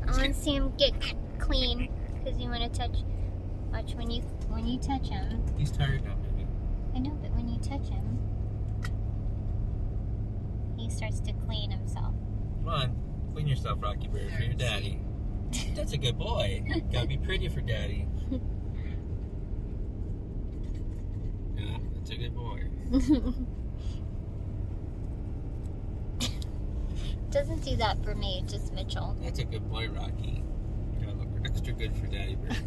I want to see him get clean because you want to touch. Watch when you touch him. He's tired now, maybe. I know, but when you touch him, he starts to clean himself. Come on, clean yourself, Rocky Bird, for your daddy. That's a good boy. Gotta be pretty for daddy. Yeah, that's a good boy. Doesn't do that for me, just Mitchell. That's a good boy, Rocky. You gotta look extra good for Daddy Bird.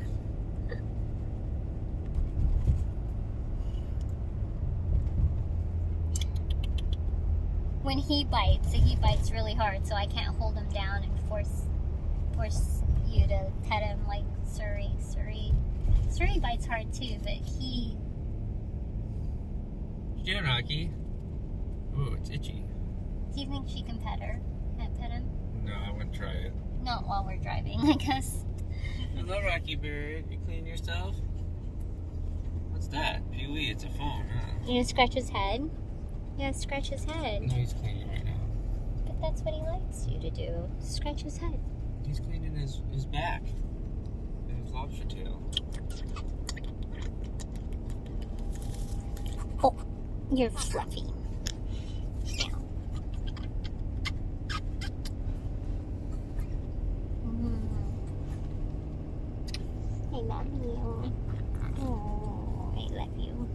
When he bites really hard, so I can't hold him down and force you to pet him like Surrey. Surrey bites hard too, but he... What you doing, Rocky? Ooh, it's itchy. Do you think she can pet her? Can't pet him? No, I wouldn't try it. Not while we're driving, I guess. Hello, Rocky Bird. You clean yourself? What's that? Pee-wee, it's a phone, huh? You gonna scratch his head? Yeah, scratch his head. No, he's cleaning right now. But that's what he likes you to do. Scratch his head. He's cleaning his back and his lobster tail. Oh, you're fluffy. I love you. Oh, I love you.